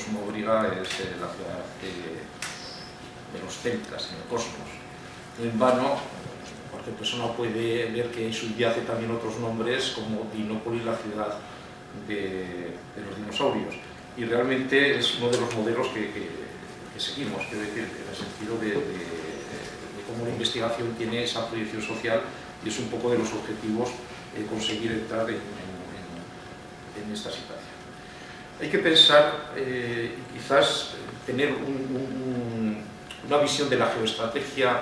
Mobriga es la ciudad de los celtas en el cosmos. No en vano, cualquier persona puede ver que subyace también otros nombres como Dinópolis, la ciudad de los dinosaurios. Y realmente es uno de los modelos que seguimos, quiero decir, en el sentido de cómo la investigación tiene esa proyección social, y es un poco de los objetivos conseguir entrar en esta situación. Hay que pensar y quizás tener una visión de la geoestrategia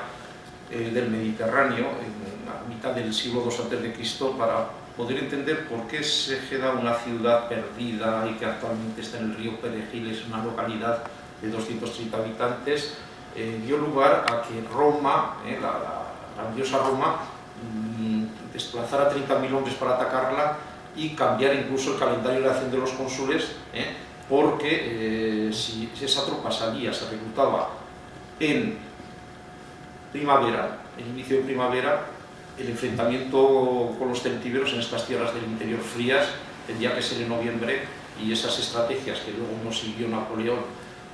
del Mediterráneo en la mitad del siglo II a.C. para poder entender por qué Ségeda, una ciudad perdida y que actualmente está en el río Perejil, es una localidad de 230 habitantes, dio lugar a que Roma, la grandiosa Roma, desplazara 30.000 hombres para atacarla y cambiar incluso el calendario de la acción de los cónsules, porque si esa tropa salía, se reclutaba en primavera, el inicio de primavera, el enfrentamiento con los celtíberos en estas tierras del interior frías tendría que ser en noviembre, y esas estrategias que luego no siguió Napoleón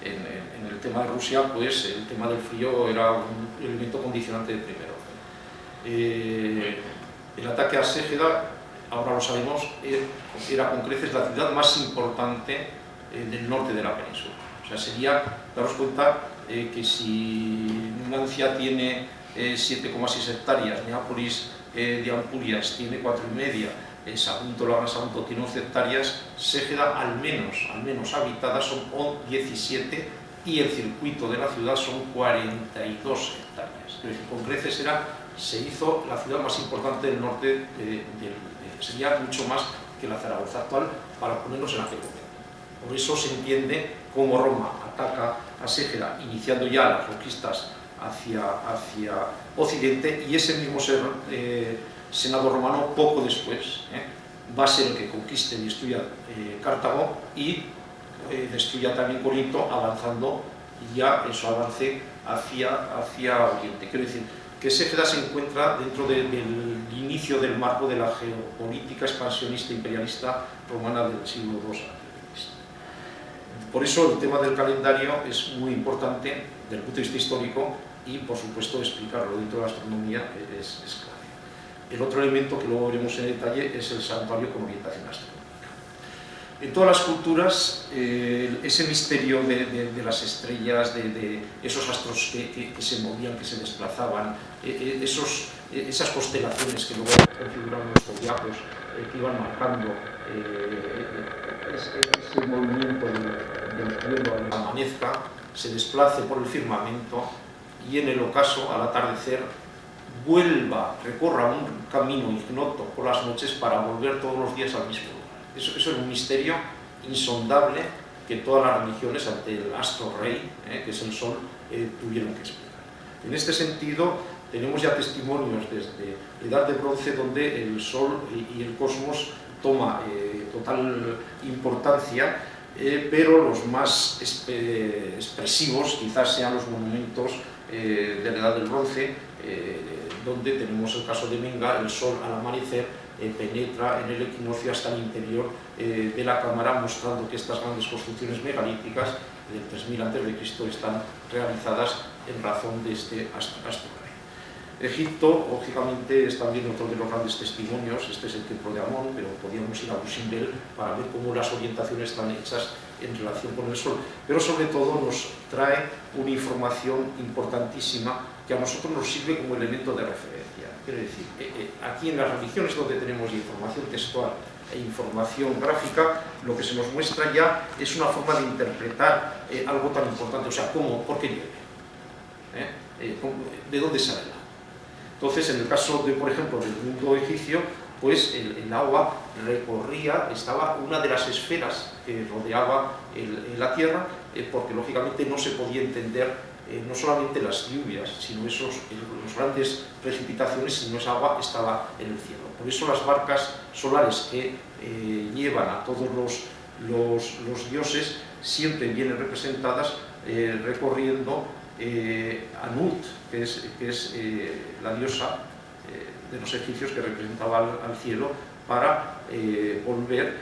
en el tema de Rusia, pues el tema del frío era un elemento condicionante de primero. El ataque a Ségeda, ahora lo sabemos, era con creces la ciudad más importante del norte de la península. O sea, sería, daros cuenta que si Numancia tiene 7,6 hectáreas, Neápolis de Ampurias tiene 4,5, Sagunto, la Gran Sagunto tiene 11 hectáreas, Ségeda al menos habitada son 17, y el circuito de la ciudad son 42 hectáreas. Es decir, con creces se hizo la ciudad más importante del norte, sería mucho más que la Zaragoza actual, para ponernos en aquel momento. Por eso se entiende cómo Roma ataca a Ségeda, iniciando ya las conquistas hacia Occidente, y ese mismo Senado romano, poco después, va a ser el que conquiste y destruya Cartago y destruya también Corinto, avanzando ya en su avance hacia Oriente. Quiero decir que Ségeda se encuentra dentro del inicio del marco de la geopolítica expansionista imperialista romana del siglo II a.C. Por eso el tema del calendario es muy importante desde el punto de vista histórico, y por supuesto explicarlo dentro de la astronomía es clave. El otro elemento que luego veremos en detalle es el santuario con orientación astronómica. En todas las culturas, ese misterio de las estrellas, de esos astros que se movían, que se desplazaban, esas constelaciones que luego configuraron los zodiacos, que iban marcando ese movimiento del cielo al amanezca, se desplace por el firmamento y en el ocaso, al atardecer, recorra un camino ignoto por las noches para volver todos los días al mismo lugar. Eso es un misterio insondable que todas las religiones ante el astro rey, que es el sol, tuvieron que explicar. En este sentido, tenemos ya testimonios desde la Edad de Bronce donde el sol y el cosmos toma total importancia, pero los más expresivos quizás sean los monumentos de la Edad del Bronce, donde tenemos el caso de Menga, el sol al amanecer penetra en el equinoccio hasta el interior de la cámara, mostrando que estas grandes construcciones megalíticas del 3000 a.C. están realizadas en razón de este astro rey. Egipto, lógicamente, es también otro de los grandes testimonios. Este es el templo de Amón, pero podríamos ir a Busimbel para ver cómo las orientaciones están hechas en relación con el sol. Pero sobre todo nos trae una información importantísima que a nosotros nos sirve como elemento de referencia. Quiero decir, aquí en las religiones donde tenemos información textual e información gráfica, lo que se nos muestra ya es una forma de interpretar algo tan importante. O sea, ¿cómo? ¿Por qué llueve? ¿De dónde sale el agua? Entonces, en el caso, por ejemplo, del mundo egipcio, pues el agua estaba una de las esferas que rodeaba la tierra, porque lógicamente no se podía entender no solamente las lluvias, sino las grandes precipitaciones, sino esa agua estaba en el cielo. Por eso las barcas solares que llevan a todos los dioses siempre vienen representadas recorriendo Anut, que es la diosa de los egipcios que representaba al cielo, para volver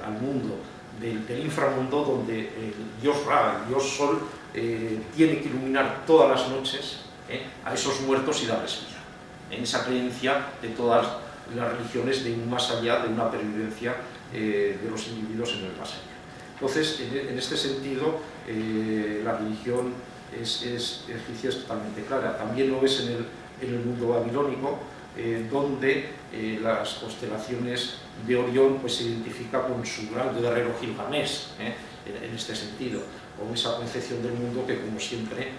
al mundo del inframundo, donde el dios Ra, el dios Sol, tiene que iluminar todas las noches a esos muertos y darles vida. En esa creencia de todas las religiones de un más allá, de una pervivencia de los individuos en el más allá. Entonces, en este sentido, la religión egipcia es totalmente clara. También lo es en el mundo babilónico, donde las constelaciones de Orión pues, se identifica con su gran guerrero Gilgamesh, en este sentido, con esa concepción del mundo que, como siempre,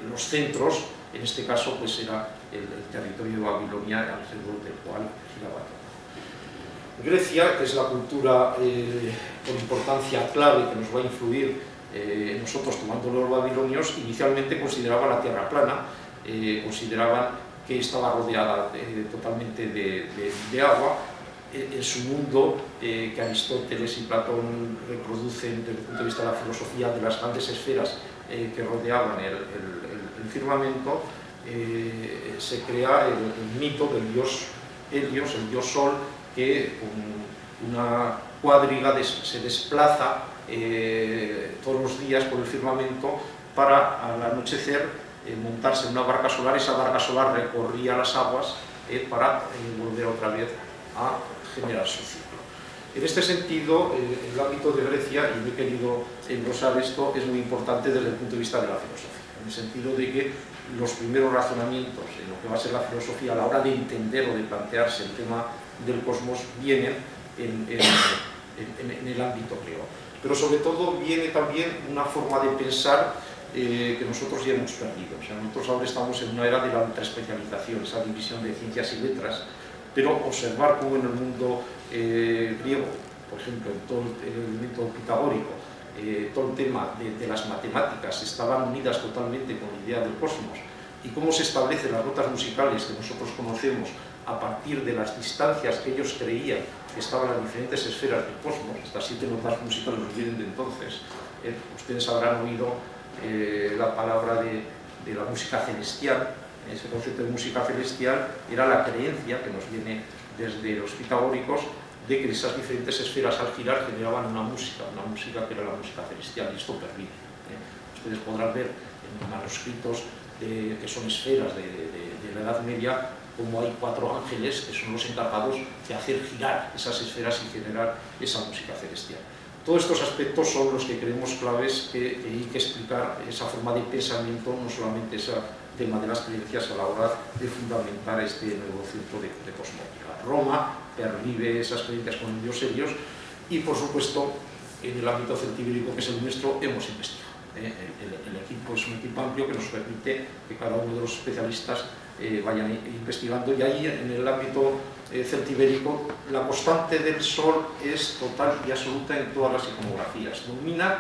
los centros, en este caso, pues era el territorio de Babilonia, alrededor del cual giraba todo. Grecia, que es la cultura con importancia clave que nos va a influir nosotros tomando los babilonios, inicialmente consideraban la tierra plana, consideraban que estaba rodeada totalmente de agua. En su mundo, que Aristóteles y Platón reproducen desde el punto de vista de la filosofía de las grandes esferas que rodeaban el firmamento, se crea el mito del dios Helios, el dios Sol, que con una cuadriga se desplaza todos los días por el firmamento para al anochecer montarse en una barca solar. Esa barca solar recorría las aguas para volver otra vez a generar su ciclo. En este sentido, el ámbito de Grecia, y me he querido englosar esto, es muy importante desde el punto de vista de la filosofía, en el sentido de que los primeros razonamientos en lo que va a ser la filosofía a la hora de entender o de plantearse el tema del cosmos vienen en el ámbito griego. Pero sobre todo viene también una forma de pensar que nosotros ya hemos perdido. O sea, nosotros ahora estamos en una era de la ultraespecialización, esa división de ciencias y letras, pero observar cómo en el mundo griego, por ejemplo, en todo el elemento pitagórico, todo el tema de las matemáticas estaban unidas totalmente con la idea del cosmos, y cómo se establecen las notas musicales que nosotros conocemos a partir de las distancias que ellos creían que estaban en diferentes esferas del cosmos. Estas 7 notas musicales vienen de entonces. Ustedes habrán oído la palabra de la música celestial. Ese concepto de música celestial era la creencia que nos viene desde los pitagóricos de que esas diferentes esferas al girar generaban una música que era la música celestial, y esto pervive. Ustedes podrán ver en manuscritos que son esferas de la Edad Media, como hay 4 ángeles que son los encargados de hacer girar esas esferas y generar esa música celestial. Todos estos aspectos son los que creemos claves que hay que explicar esa forma de pensamiento, no solamente ese tema de las creencias a la hora de fundamentar este nuevo centro de cosmología. Roma pervive esas creencias con el dios Helios, y por supuesto en el ámbito celtibérico, que es el nuestro, hemos investigado. El equipo es un equipo amplio que nos permite que cada uno de los especialistas vayan investigando, y ahí en el ámbito celtibérico la constante del Sol es total y absoluta en todas las iconografías, domina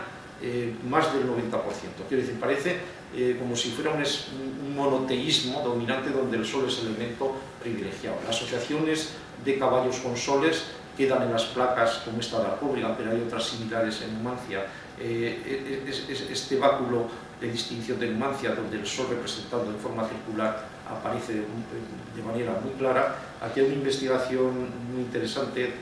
más del 90%, quiero decir, parece como si fuera un monoteísmo dominante donde el Sol es el elemento privilegiado. Las asociaciones de caballos con soles quedan en las placas como esta de Arcóbriga, pero hay otras similares en Numancia. Este báculo de distinción de Numancia, donde el Sol representado en forma circular aparece de manera muy clara. Aquí hay una investigación muy interesante,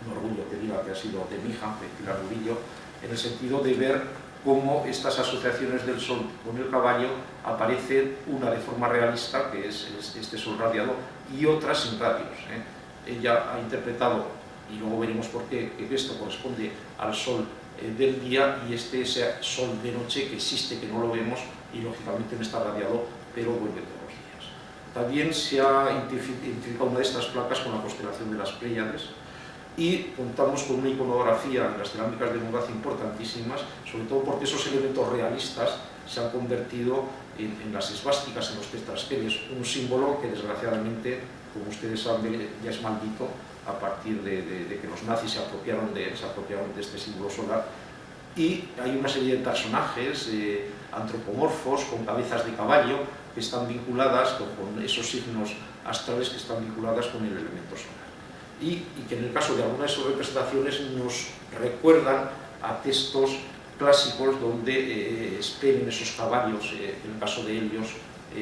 un orgullo que diga que ha sido de mi hija, de Pilar Rubillo, en el sentido de ver cómo estas asociaciones del Sol con el caballo aparecen, una de forma realista, que es este Sol radiado, y otras sin radios. Ella ha interpretado, y luego veremos por qué, que esto corresponde al Sol del día, y ese Sol de noche que existe, que no lo vemos, y lógicamente no está radiado, pero vuelve todos los días. También se ha identificado una de estas placas con la constelación de las Pléyades, y contamos con una iconografía en las cerámicas de Numancia importantísimas, sobre todo porque esos elementos realistas se han convertido en las esvásticas, en los tetrasquelios, un símbolo que desgraciadamente, como ustedes saben, ya es maldito a partir de que los nazis se apropiaron de este símbolo solar. Y hay una serie de personajes antropomorfos con cabezas de caballo que están vinculadas con esos signos astrales, que están vinculadas con el elemento solar. Y que en el caso de algunas de esas representaciones nos recuerdan a textos clásicos donde esperen esos caballos, en el caso de Helios,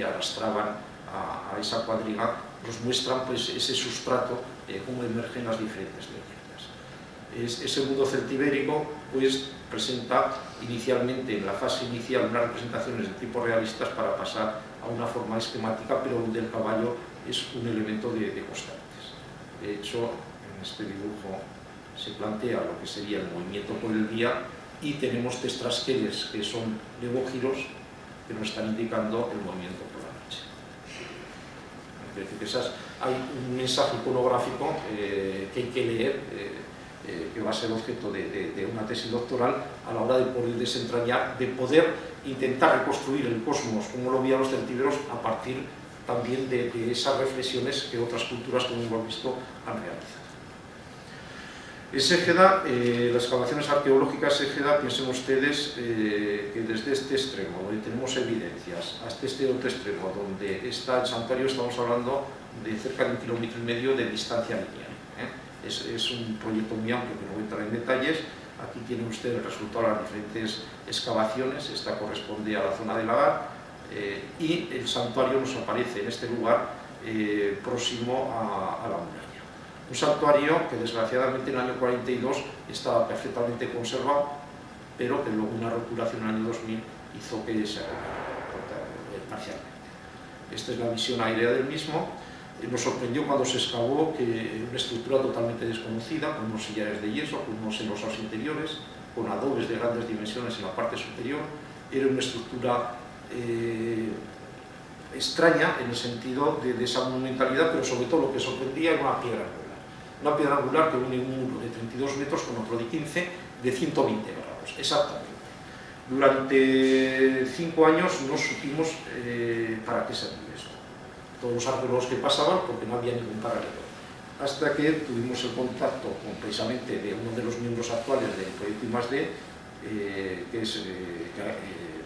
arrastraban a esa cuadriga, nos muestran pues ese sustrato, cómo emergen las diferentes leyendas. Ese mundo celtibérico pues presenta inicialmente, en la fase inicial, unas representaciones de tipo realistas para pasar a una forma esquemática, pero donde el caballo es un elemento de constantes. De hecho, en este dibujo se plantea lo que sería el movimiento por el día y tenemos testrasqueles que son levogiros que nos están indicando el movimiento por la noche. Es decir, que hay un mensaje iconográfico que hay que leer, que va a ser objeto de una tesis doctoral a la hora de poder desentrañar, de poder intentar reconstruir el cosmos como lo veían los celtíberos a partir también de esas reflexiones que otras culturas, como hemos visto, han realizado. Ségeda, las excavaciones arqueológicas Ségeda, piensen ustedes que desde este extremo, donde tenemos evidencias, hasta este otro extremo, donde está el santuario, estamos hablando de cerca de 1,5 km de distancia lineal. Es un proyecto muy amplio que no voy a entrar en detalles. Aquí tiene usted el resultado de las diferentes excavaciones, esta corresponde a la zona de Lagar, y el santuario nos aparece en este lugar próximo a la muralla. Un santuario que desgraciadamente en el año 42 estaba perfectamente conservado, pero que luego una roturación en el año 2000 hizo que se arreglara parcialmente. Esta es la visión aérea del mismo. Nos sorprendió cuando se excavó que una estructura totalmente desconocida, con unos sillares de yeso, con unos enlosados interiores, con adobes de grandes dimensiones en la parte superior. Era una estructura extraña en el sentido de esa monumentalidad, pero sobre todo lo que sorprendía era una piedra angular. Una piedra angular que une un muro de 32 metros con otro de 15, de 120 grados, exactamente. Durante 5 años no supimos para qué servía eso. Todos los arqueólogos que pasaban, porque no había ningún paralelo. Hasta que tuvimos el contacto con, precisamente, de uno de los miembros actuales del proyecto I+D, que es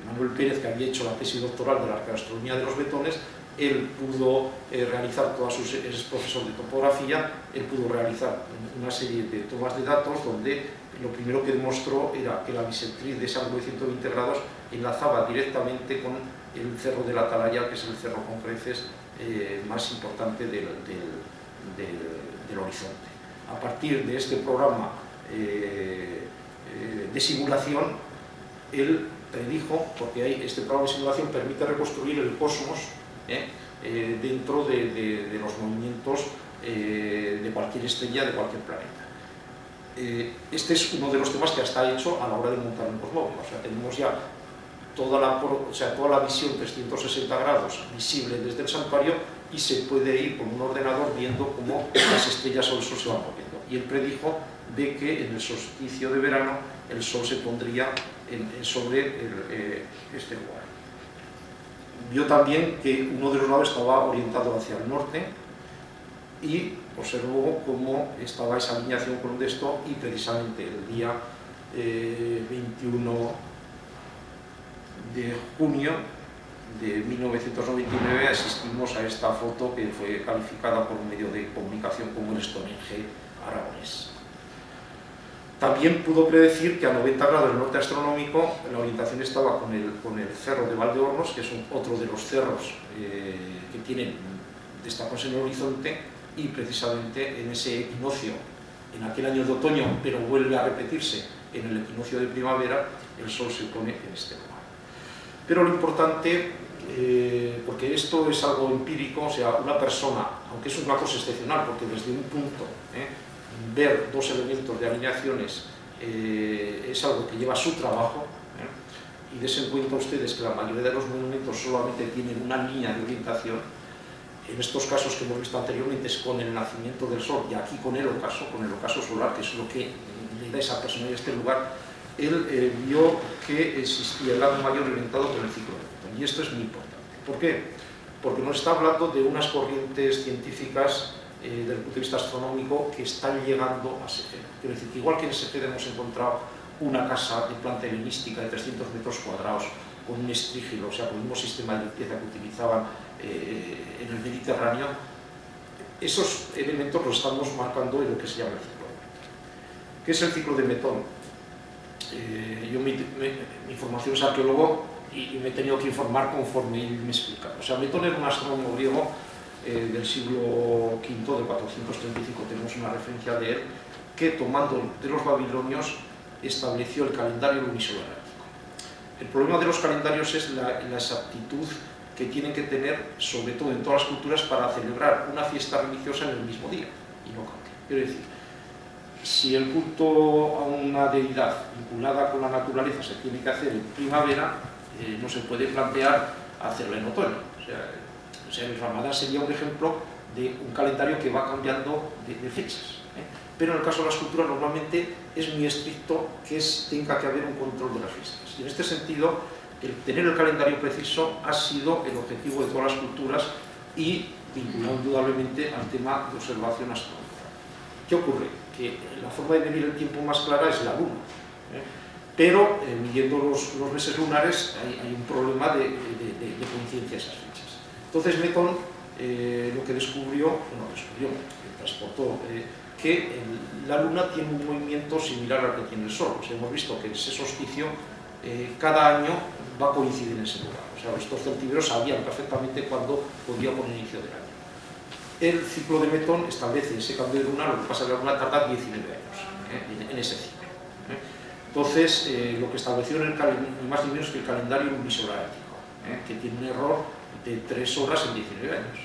Manuel Pérez, que había hecho la tesis doctoral de la arqueoastronomía de los Betones. Él pudo realizar todas sus, es profesor de topografía, él pudo realizar una serie de tomas de datos donde lo primero que demostró era que la bisectriz de ese ángulo de 120 grados enlazaba directamente con el cerro de la Atalaya, que es el cerro con creces más importante del horizonte. A partir de este programa de simulación, él predijo, porque este programa de simulación permite reconstruir el cosmos dentro de los movimientos de cualquier estrella, de cualquier planeta. Este es uno de los temas que está hecho a la hora de montar un cosmógrafo. O sea, tenemos ya toda la visión 360 grados visible desde el santuario y se puede ir con un ordenador viendo cómo las estrellas o el Sol se van moviendo. Y él predijo de que en el solsticio de verano el Sol se pondría sobre este lugar. Vio también que uno de los lados estaba orientado hacia el norte y observó cómo estaba esa alineación con esto, y precisamente el día 21 de junio de 1999 asistimos a esta foto que fue calificada por un medio de comunicación como el Stonehenge aragonés. También pudo predecir que a 90 grados del norte astronómico la orientación estaba con el cerro de Valdeornos, que es otro de los cerros que tienen destacados en el horizonte, y precisamente en ese equinoccio, en aquel año de otoño, pero vuelve a repetirse en el equinoccio de primavera, el Sol se pone en este lugar. Pero lo importante, porque esto es algo empírico, o sea, una persona, aunque es una cosa excepcional, porque desde un punto ver dos elementos de alineaciones es algo que lleva su trabajo, y des en cuenta ustedes que la mayoría de los monumentos solamente tienen una línea de orientación. En estos casos que hemos visto anteriormente es con el nacimiento del Sol, y aquí con el ocaso solar, que es lo que le da esa personalidad a este lugar. Él vio que existía el lado mayor orientado con el ciclo de Newton, y esto es muy importante. ¿Por qué? Porque nos está hablando de unas corrientes científicas desde el punto de vista astronómico que están llegando a Ségeda. Quiero decir que igual que en Ségeda hemos encontrado una casa de planta helenística de 300 metros cuadrados con un estrígilo, o sea, con el mismo sistema de limpieza que utilizaban en el Mediterráneo, esos elementos los estamos marcando en lo que se llama el ciclo de Metón. ¿Qué es el ciclo de Metón? Mi formación es arqueólogo y me he tenido que informar conforme él me explica. O sea, Metón era un astrónomo griego del siglo V, de 435, tenemos una referencia de él, que, tomando de los babilonios, estableció el calendario lunisolar ático. El problema de los calendarios es la exactitud que tienen que tener, sobre todo en todas las culturas, para celebrar una fiesta religiosa en el mismo día, y no cambia. Quiero decir, si el culto a una deidad vinculada con la naturaleza se tiene que hacer en primavera, no se puede plantear hacerlo en otoño. O sea, el Ramadán sería un ejemplo de un calendario que va cambiando de fechas. Pero en el caso de las culturas normalmente es muy estricto que tenga que haber un control de las fiestas. Y en este sentido, el tener el calendario preciso ha sido el objetivo de todas las culturas y vinculado indudablemente al tema de observación astronómica. ¿Qué ocurre? Que la forma de medir el tiempo más clara es la luna, pero midiendo los meses lunares hay un problema de coincidencia de esas fechas. Entonces Meton lo que descubrió, transportó, que la luna tiene un movimiento similar al que tiene el Sol. O sea, hemos visto que ese solsticio cada año va a coincidir en ese lugar. O sea, estos celtíberos sabían perfectamente cuándo podía poner inicio del año. El ciclo de Meton establece ese cambio de luna, lo que pasa es que la luna tarda 19 años en ese ciclo. Entonces, lo que estableció en el más ni menos que el calendario lunisolar ático, que tiene un error de 3 horas en 19 años.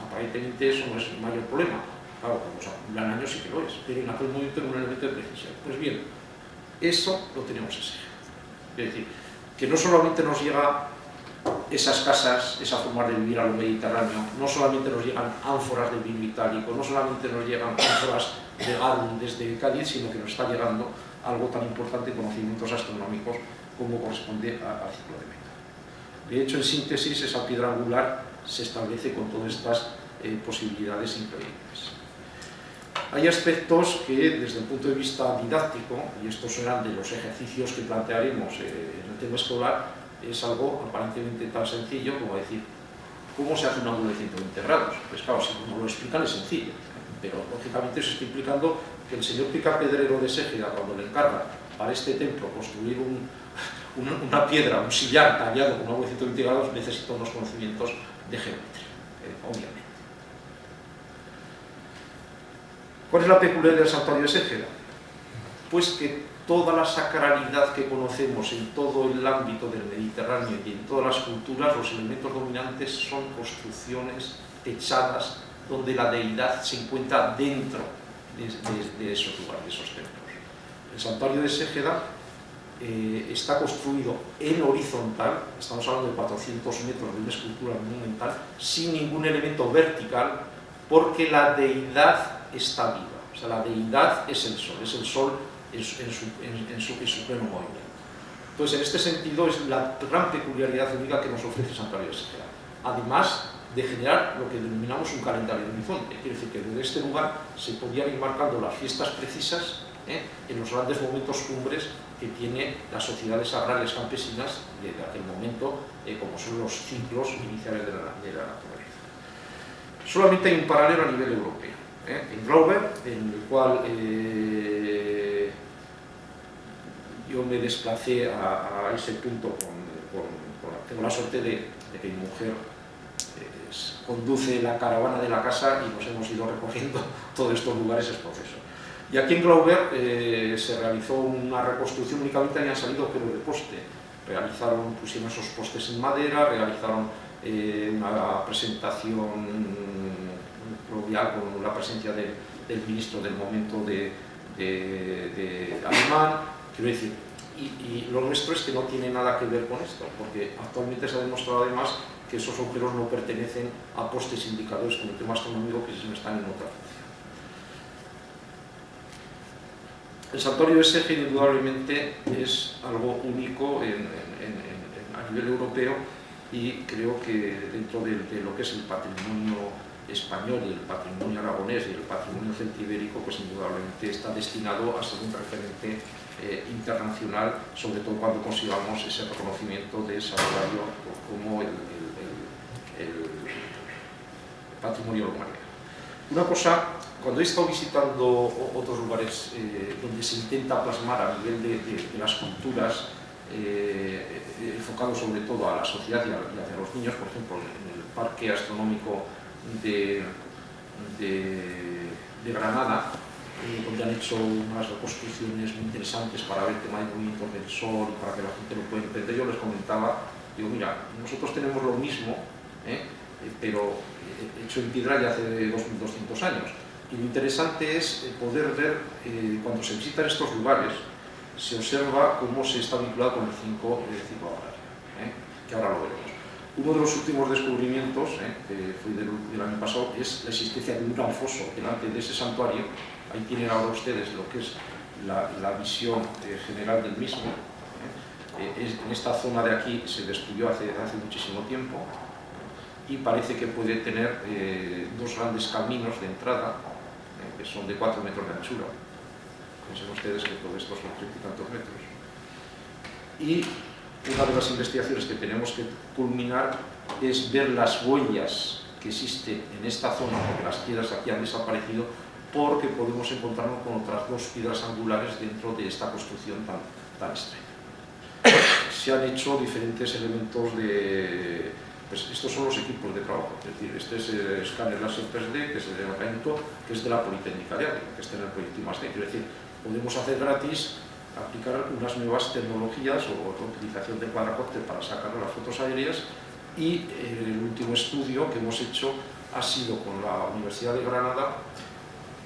Aparentemente eso no es el mayor problema. Claro, cuando se acumulan años sí que lo es, pero en aquel momento era un elemento de precisión. Pues bien, eso lo tenemos en Ségeda. Es decir, que no solamente nos llega esas casas, esa forma de vivir a lo mediterráneo, no solamente nos llegan ánforas de vino itálico, no solamente nos llegan ánforas de garum desde Cádiz, sino que nos está llegando algo tan importante en conocimientos astronómicos como corresponde al ciclo de Meton. De hecho, en síntesis, esa piedra angular se establece con todas estas posibilidades increíbles. Hay aspectos que, desde el punto de vista didáctico, y estos serán de los ejercicios que plantearemos en el tema escolar, es algo aparentemente tan sencillo como decir, ¿cómo se hace un ángulo de 120 grados? Pues claro, si como lo explican es sencillo, pero lógicamente eso está implicando que el señor picapedrero de Ségeda, cuando le encarga para este templo construir una piedra, un sillar tallado con un ángulo de 120 grados, necesita unos conocimientos de geometría, obviamente. ¿Cuál es la peculiaridad del santuario de Ségeda? Pues que toda la sacralidad que conocemos en todo el ámbito del Mediterráneo y en todas las culturas, los elementos dominantes son construcciones techadas donde la deidad se encuentra dentro de esos lugares, de esos templos. El santuario de Ségeda está construido en horizontal, estamos hablando de 400 metros de una escultura monumental, sin ningún elemento vertical, porque la deidad está viva. O sea, la deidad es el Sol en su pleno movimiento. Entonces, en este sentido, es la gran peculiaridad única que nos ofrece el santuario de Ségeda. Además de generar lo que denominamos un calendario de horizonte. Quiere decir que desde este lugar se podían ir marcando las fiestas precisas en los grandes momentos cumbres que tiene las sociedades agrarias campesinas desde aquel momento, como son los ciclos iniciales de la naturaleza. Solamente hay un paralelo a nivel europeo. En Glauber, en el cual yo me desplacé a ese punto tengo la suerte de que mi mujer conduce la caravana de la casa y nos hemos ido recorriendo todos estos lugares, es proceso. Y aquí en Glauber se realizó una reconstrucción, únicamente habían salido pero de poste. Pusieron esos postes en madera, realizaron una presentación provial con la presencia del ministro del momento de alemán. Quiero decir, y lo nuestro es que no tiene nada que ver con esto, porque actualmente se ha demostrado además que esos agujeros no pertenecen a postes indicadores como el tema astronómico, que sí están en otra función. El santuario de Ségeda indudablemente es algo único a nivel europeo, y creo que dentro de lo que es el patrimonio español y el patrimonio aragonés y el patrimonio celtibérico, pues indudablemente está destinado a ser un referente internacional, sobre todo cuando consigamos ese reconocimiento de santuario como el patrimonio de la humanidad. Una cosa, cuando he estado visitando otros lugares donde se intenta plasmar a nivel de las culturas, enfocado sobre todo a la sociedad y hacia los niños, por ejemplo, en el Parque Astronómico de Granada, donde han hecho unas reconstrucciones muy interesantes para ver el tema de movimientos del Sol y para que la gente lo pueda entender. Yo les comentaba, digo, mira, nosotros tenemos lo mismo, pero hecho en piedra ya hace 2200 años. Y lo interesante es poder ver, cuando se visitan estos lugares, se observa cómo se está vinculado con el ciclo agrario, que ahora lo veremos. Uno de los últimos descubrimientos, que fue del año pasado, es la existencia de un gran foso delante de ese santuario. Ahí tienen ahora ustedes lo que es la visión general del mismo. En esta zona de aquí se destruyó hace muchísimo tiempo y parece que puede tener dos grandes caminos de entrada, que son de 4 metros de anchura. Piensen ustedes que todo esto son 30 y tantos metros. Y una de las investigaciones que tenemos que culminar es ver las huellas que existen en esta zona, porque las piedras aquí han desaparecido, porque podemos encontrarnos con otras dos piedras angulares dentro de esta construcción tan extraña. Se han hecho diferentes elementos de... Pues estos son los equipos de trabajo, es decir, este es el escáner láser 3D, que es el de Rainto, que es de la Politécnica de Ávila, que está en el proyecto I+D. Es decir, podemos hacer gratis, aplicar unas nuevas tecnologías o utilización de cuadracópter para sacar las fotos aéreas, y el último estudio que hemos hecho ha sido con la Universidad de Granada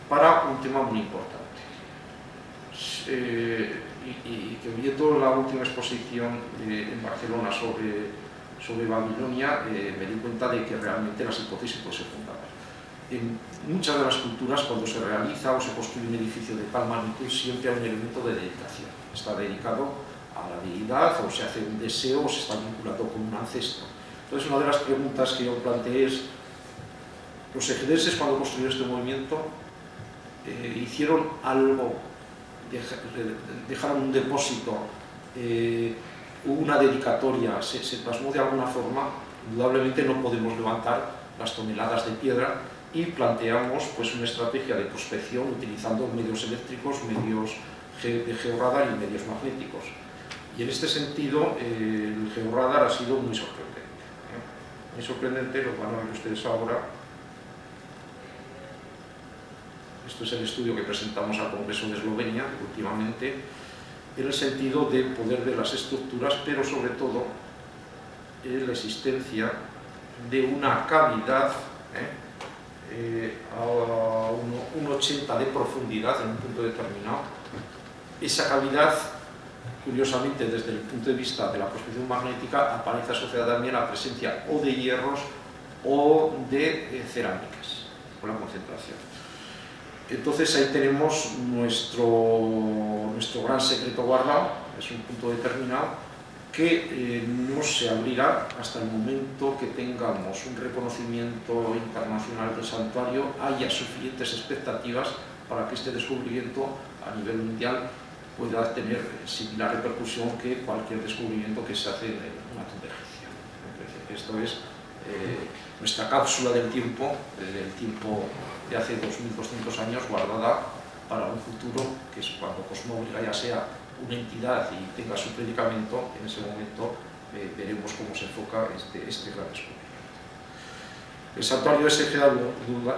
para un tema muy importante. Y que viendo la última exposición en Barcelona sobre Babilonia, me di cuenta de que realmente las hipótesis pueden ser fundadas. En muchas de las culturas, cuando se realiza o se construye un edificio de tal magnitud, siempre hay un elemento de dedicación. Está dedicado a la deidad, o se hace un deseo, o se está vinculado con un ancestro. Entonces, una de las preguntas que yo planteé es: los ejidenses, cuando construyeron este movimiento, hicieron algo, dejaron un depósito, hubo una dedicatoria, se plasmó de alguna forma. Indudablemente no podemos levantar las toneladas de piedra, y planteamos pues una estrategia de prospección utilizando medios eléctricos, medios de georradar y medios magnéticos. Y en este sentido el georradar ha sido muy sorprendente. Muy sorprendente, lo van a ver ustedes ahora. Esto es el estudio que presentamos al Congreso de Eslovenia últimamente, en el sentido de poder ver las estructuras, pero sobre todo la existencia de una cavidad a 1,80 de profundidad en un punto determinado. Esa cavidad, curiosamente, desde el punto de vista de la prospección magnética, aparece asociada también a la presencia o de hierros o de cerámicas, por la concentración. Entonces ahí tenemos nuestro gran secreto guardado. Es un punto determinado que no se abrirá hasta el momento que tengamos un reconocimiento internacional del santuario, haya suficientes expectativas para que este descubrimiento a nivel mundial pueda tener similar repercusión que cualquier descubrimiento que se hace en una tumba egipcia. Esto es nuestra cápsula del tiempo de hace 2200 años, guardada para un futuro, que es cuando Cosmóbriga ya sea una entidad y tenga su predicamento. En ese momento veremos cómo se enfoca este gran descubrimiento. El santuario de Ségeda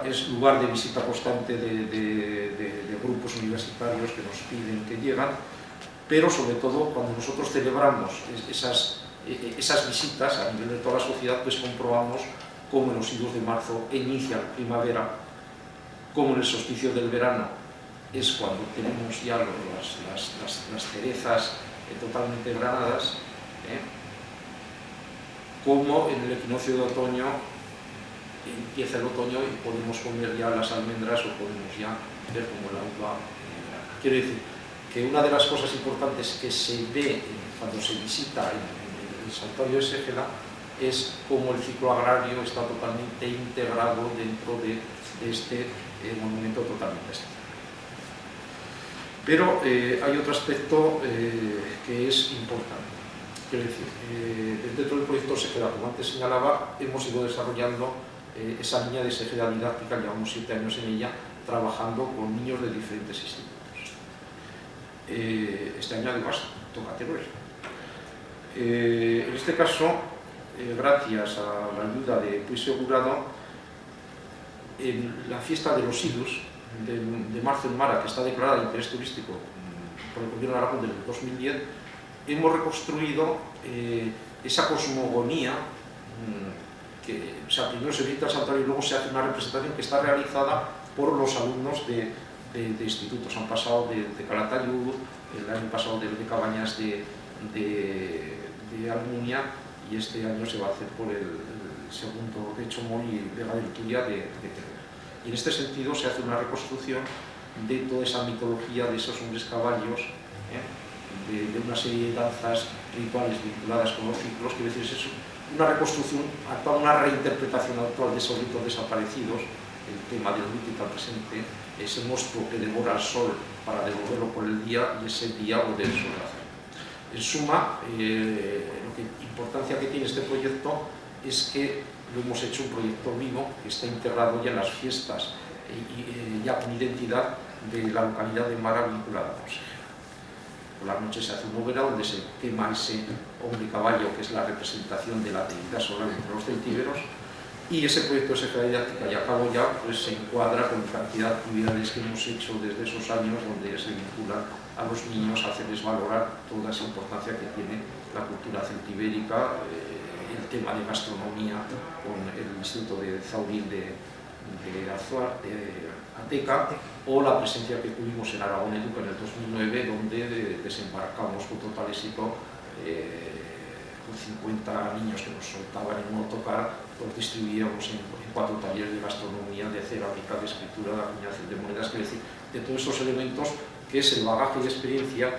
es lugar de visita constante de grupos universitarios que nos piden que llegan, pero sobre todo cuando nosotros celebramos esas visitas a nivel de toda la sociedad, pues comprobamos cómo en los siglos de marzo inicia la primavera, cómo en el solsticio del verano es cuando tenemos ya las cerezas totalmente granadas, como en el equinoccio de otoño empieza el otoño y podemos comer ya las almendras, o podemos ya ver como la uva. Quiero decir que una de las cosas importantes que se ve cuando se visita el santuario de Ségeda es cómo el ciclo agrario está totalmente integrado dentro de este monumento totalmente excepcional. Pero hay otro aspecto que es importante. Quiero decir, dentro del proyecto Ségeda, como antes señalaba, hemos ido desarrollando esa línea de Ségeda didáctica. Llevamos 7 años en ella, trabajando con niños de diferentes institutos. Este año además toca Teruel. En este caso, gracias a la ayuda de Puig Segurado, en la fiesta de los Idus, de Marzo en Mara, que está declarada de interés turístico por el Gobierno de Aragón del 2010, hemos reconstruido esa cosmogonía que, o sea, primero se visita el santuario y luego se hace una representación que está realizada por los alumnos de institutos. Han pasado de Calatayud, el año pasado de Cabañas de Almunia, y este año se va a hacer por el segundo de Chomón y Vega del Turia de Teruel. Y en este sentido se hace una reconstrucción de toda esa mitología de esos hombres caballos, de una serie de danzas rituales vinculadas con los ciclos, que es una reconstrucción actual, una reinterpretación actual de esos ritos desaparecidos, el tema del rito al presente, ese monstruo que devora el sol para devolverlo por el día, y ese diablo del sol. En suma, la importancia que tiene este proyecto es que lo hemos hecho un proyecto vivo que está integrado ya en las fiestas y ya con identidad de la localidad de Mara vinculada a Consejera. Por las noches se hace una hoguera donde se quema ese hombre caballo, que es la representación de la deidad solar entre los celtíberos, y ese proyecto de Secretaría Didáctica y a cabo ya pues, se encuadra con cantidad de actividades que hemos hecho desde esos años, donde se vinculan a los niños a hacerles valorar toda esa importancia que tiene la cultura celtibérica, el tema de gastronomía con el Instituto de Zauril de Ateca, o la presencia que tuvimos en Aragón Educa en el 2009, donde desembarcamos con total éxito con 50 niños que nos soltaban en un autocar, los distribuíamos en 4 talleres de gastronomía, de cerámica, de escritura, de acuñación de monedas, es decir, de todos estos elementos que es el bagaje y experiencia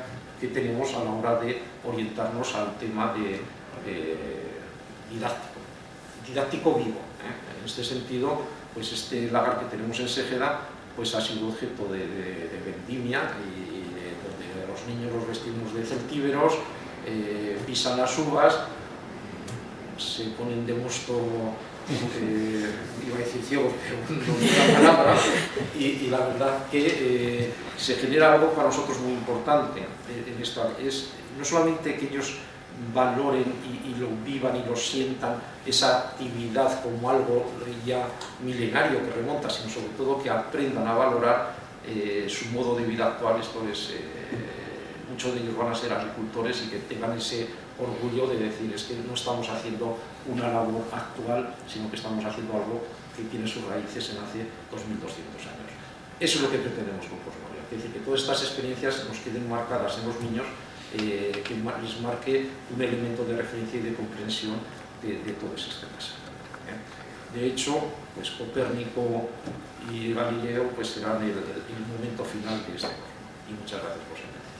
que tenemos a la hora de orientarnos al tema didáctico vivo. En este sentido, pues este lagar que tenemos en Ségeda pues ha sido objeto de vendimia, y donde los niños los vestimos de celtíberos, pisan las uvas, se ponen de mosto, iba a decir ciegos, pero no es la palabra, y la verdad que se genera algo para nosotros muy importante en esto, es no solamente que ellos valoren y lo vivan y lo sientan, esa actividad como algo ya milenario que remonta, sino sobre todo que aprendan a valorar su modo de vida actual. Esto es, muchos de ellos van a ser agricultores, y que tengan ese orgullo de decir, es que no estamos haciendo una labor actual, sino que estamos haciendo algo que tiene sus raíces en hace 2200 años. Eso es lo que pretendemos con Cosmoria, es decir, que todas estas experiencias nos queden marcadas en los niños, que les marque un elemento de referencia y de comprensión de todos estos temas. De hecho, pues Copérnico y Galileo pues serán el momento final de este curso. Y muchas gracias por su atención.